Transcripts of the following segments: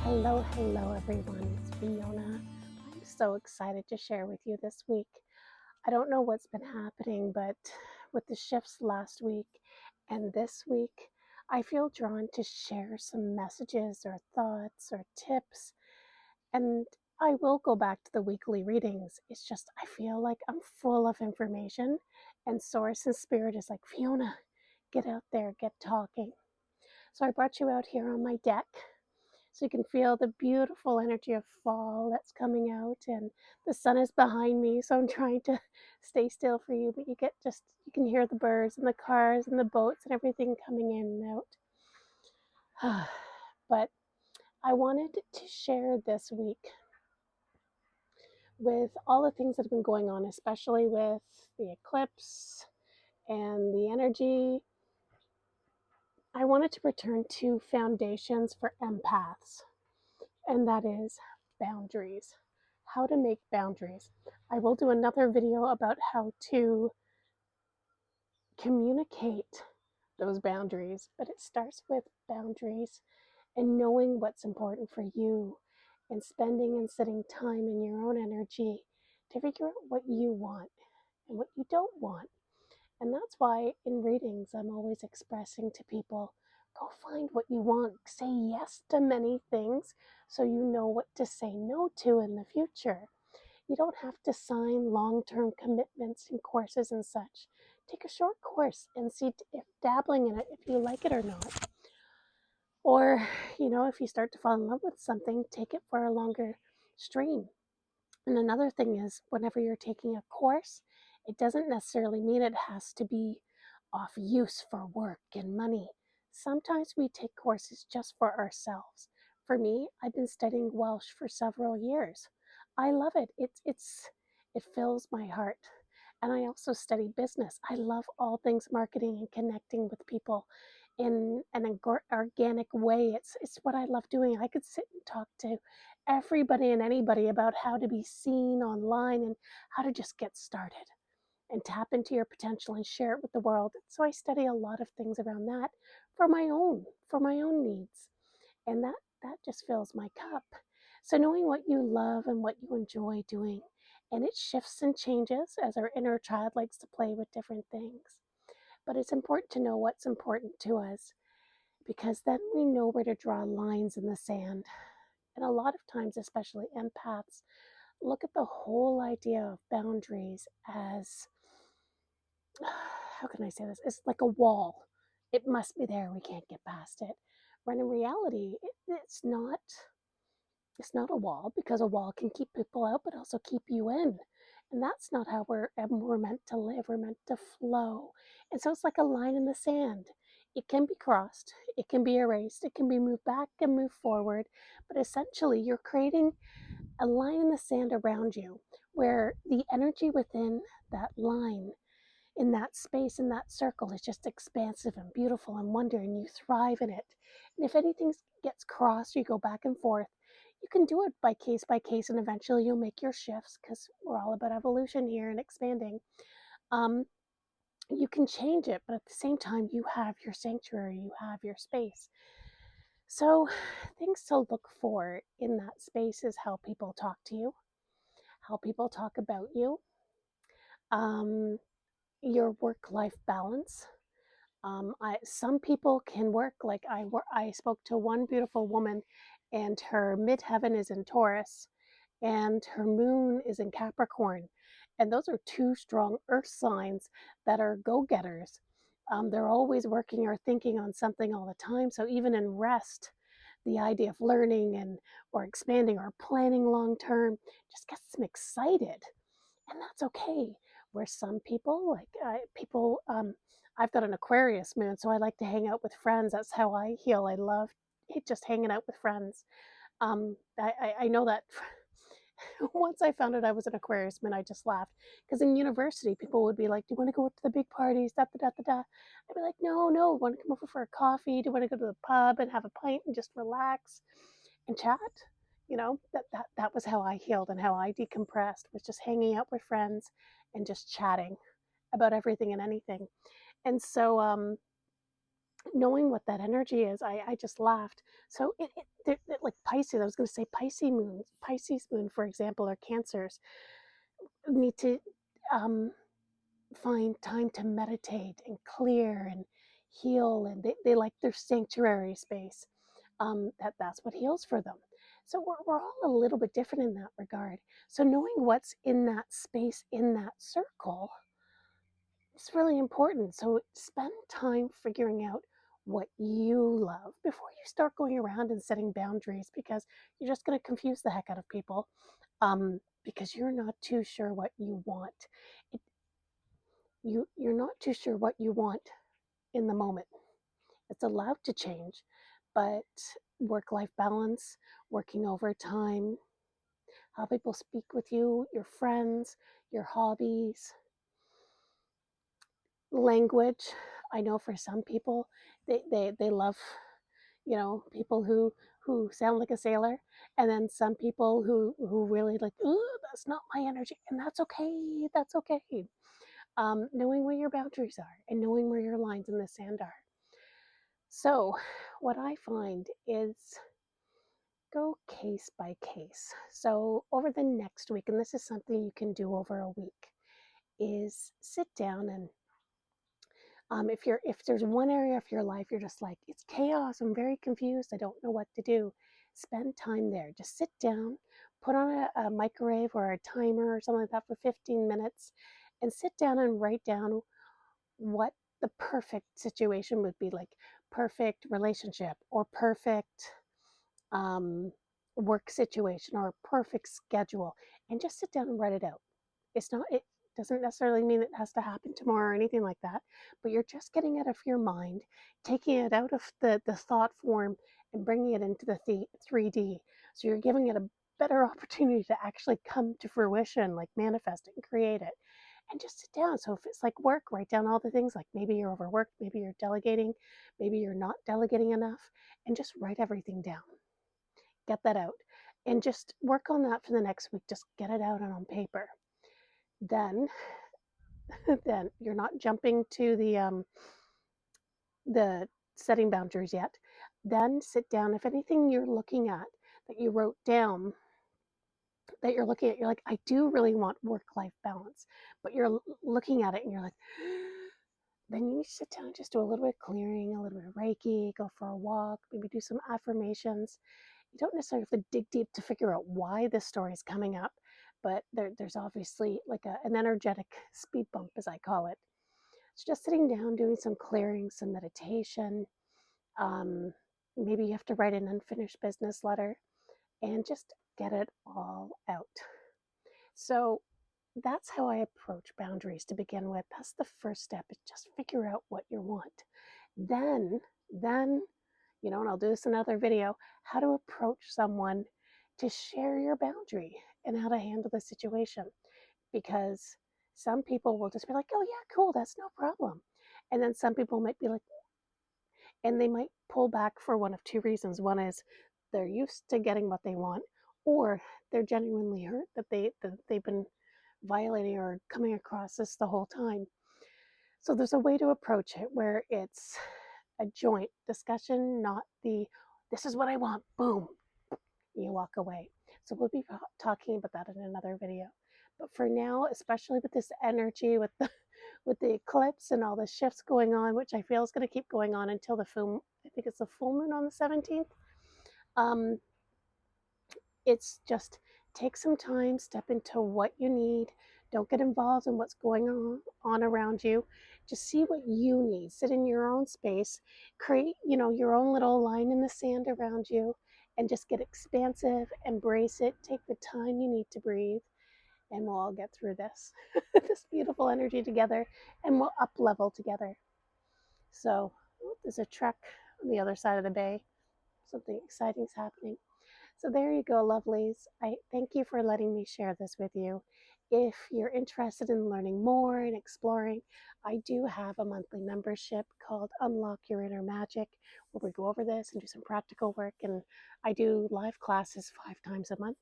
Hello everyone, it's Fiona. I'm so excited to share with you this week. I don't know what's been happening, but with the shifts last week and this week, I feel drawn to share some messages or thoughts or tips. And I will go back to the weekly readings. It's just, I feel like I'm full of information, and Source and Spirit is like, Fiona, get out there, get talking. So I brought you out here on my deck so you can feel the beautiful energy of fall that's coming out, and the sun is behind me, so I'm trying to stay still for you, but you can hear the birds and the cars and the boats and everything coming in and out. But I wanted to share this week with all the things that have been going on, especially with the eclipse and the energy. I wanted to return to foundations for empaths, and that is boundaries. How to make boundaries. I will do another video about how to communicate those boundaries, but it starts with boundaries and knowing what's important for you and spending and setting time in your own energy to figure out what you want and what you don't want. And that's why in readings, I'm always expressing to people, go find what you want. Say yes to many things so you know what to say no to in the future. You don't have to sign long-term commitments in courses and such. Take a short course and see if dabbling in it, if you like it or not. Or, if you start to fall in love with something, take it for a longer stream. And another thing is, whenever you're taking a course, it doesn't necessarily mean it has to be off use for work and money. Sometimes we take courses just for ourselves. For me, I've been studying Welsh for several years. I love it. It fills my heart. And I also study business. I love all things marketing and connecting with people in an organic way. It's what I love doing. I could sit and talk to everybody and anybody about how to be seen online and how to just get started and tap into your potential and share it with the world. So I study a lot of things around that for my own needs. And that just fills my cup. So knowing what you love and what you enjoy doing, and it shifts and changes as our inner child likes to play with different things. But it's important to know what's important to us, because then we know where to draw lines in the sand. And a lot of times, especially empaths, look at the whole idea of boundaries as, how can I say this? It's like a wall. It must be there. We can't get past it. When in reality, it's not. It's not a wall, because a wall can keep people out, but also keep you in. And that's not how we're meant to live. We're meant to flow. And so it's like a line in the sand. It can be crossed, it can be erased, it can be moved back and moved forward. But essentially, you're creating a line in the sand around you where the energy within that line, in that space, in that circle, is just expansive and beautiful and wonder, and you thrive in it. And if anything gets crossed, you go back and forth, you can do it by case, and eventually you'll make your shifts, because we're all about evolution here and expanding. Um, you can change it, but at the same time, you have your sanctuary, you have your space. So, things to look for in that space is how people talk to you, how people talk about you, um, your work-life balance. Some people can work like I spoke to one beautiful woman, and her midheaven is in Taurus, and her moon is in Capricorn. And those are two strong earth signs that are go-getters. They're always working or thinking on something all the time. So even in rest, the idea of learning and or expanding or planning long term just gets them excited, and that's okay. Where some people, I've got an Aquarius moon, so I like to hang out with friends. That's how I heal. I love just hanging out with friends. I know that once I found out I was an Aquarius moon, I just laughed, because in university, people would be like, "Do you want to go to the big parties?" Da da da da da. I'd be like, "No, no. Want to come over for a coffee? Do you want to go to the pub and have a pint and just relax and chat?" That was how I healed and how I decompressed, was just hanging out with friends and just chatting about everything and anything. And so knowing what that energy is, I just laughed. So like Pisces, I was going to say Pisces moon, for example, or Cancers need to um, find time to meditate and clear and heal, and they like their sanctuary space. That's what heals for them. So we're all a little bit different in that regard. So knowing what's in that space, in that circle, is really important. So spend time figuring out what you love before you start going around and setting boundaries, because you're just going to confuse the heck out of people, because you're not too sure what you want. It, you're not too sure what you want in the moment. It's allowed to change, but work life balance, working overtime, how people speak with you, your friends, your hobbies, language. I know for some people, they love, people who sound like a sailor, and then some people who really like, ooh, that's not my energy, and that's okay. That's okay. Knowing where your boundaries are and knowing where your lines in the sand are. So, what I find is go case by case. So, over the next week, and this is something you can do over a week, is sit down and if there's one area of your life you're just like, it's chaos, I'm very confused, I don't know what to do, spend time there. Just sit down, put on a microwave or a timer or something like that for 15 minutes, and sit down and write down what the perfect situation would be, like perfect relationship or perfect um, work situation or perfect schedule, and just sit down and write it out. It doesn't necessarily mean it has to happen tomorrow or anything like that, but you're just getting it out of your mind, taking it out of the thought form and bringing it into the 3D. So you're giving it a better opportunity to actually come to fruition, like manifest it and create it. And just sit down. So if it's like work, write down all the things, like maybe you're overworked, maybe you're delegating, maybe you're not delegating enough, and just write everything down. Get that out. And just work on that for the next week. Just get it out and on paper. Then then you're not jumping to the setting boundaries yet. Then sit down. If anything you're looking at that you wrote down, that you're looking at, you're like, I do really want work life balance, but you're looking at it and you're like, then you need to sit down and just do a little bit of clearing, a little bit of Reiki, go for a walk, maybe do some affirmations. You don't necessarily have to dig deep to figure out why this story is coming up, but there's obviously like an energetic speed bump, as I call it. It's just sitting down, doing some clearing, some meditation. Um, Maybe you have to write an unfinished business letter and just get it all out. So that's how I approach boundaries to begin with. That's the first step, is just figure out what you want. Then, and I'll do this in another video, how to approach someone to share your boundary and how to handle the situation. Because some people will just be like, oh yeah, cool, that's no problem. And then some people might be like, and they might pull back for one of two reasons. One is they're used to getting what they want, or they're genuinely hurt that they've been violating or coming across this the whole time. So there's a way to approach it where it's a joint discussion, not the this is what I want, boom, you walk away. So we'll be talking about that in another video. But for now, especially with this energy, with the with the eclipse and all the shifts going on, which I feel is going to keep going on until the full, I think it's the full moon on the 17th. Um, it's just take some time, step into what you need. Don't get involved in what's going on around you. Just see what you need. Sit in your own space, create, your own little line in the sand around you, and just get expansive, embrace it, take the time you need to breathe, and we'll all get through this, this beautiful energy together, and we'll up level together. So there's a truck on the other side of the bay. Something exciting is happening. So there you go, lovelies. I thank you for letting me share this with you. If you're interested in learning more and exploring, I do have a monthly membership called Unlock Your Inner Magic, where we go over this and do some practical work. And I do live classes 5 times a month.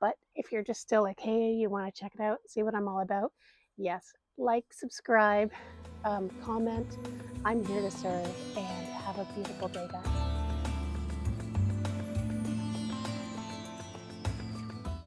But if you're just still like, hey, you want to check it out, see what I'm all about, yes, like, subscribe, comment. I'm here to serve, and have a beautiful day, guys.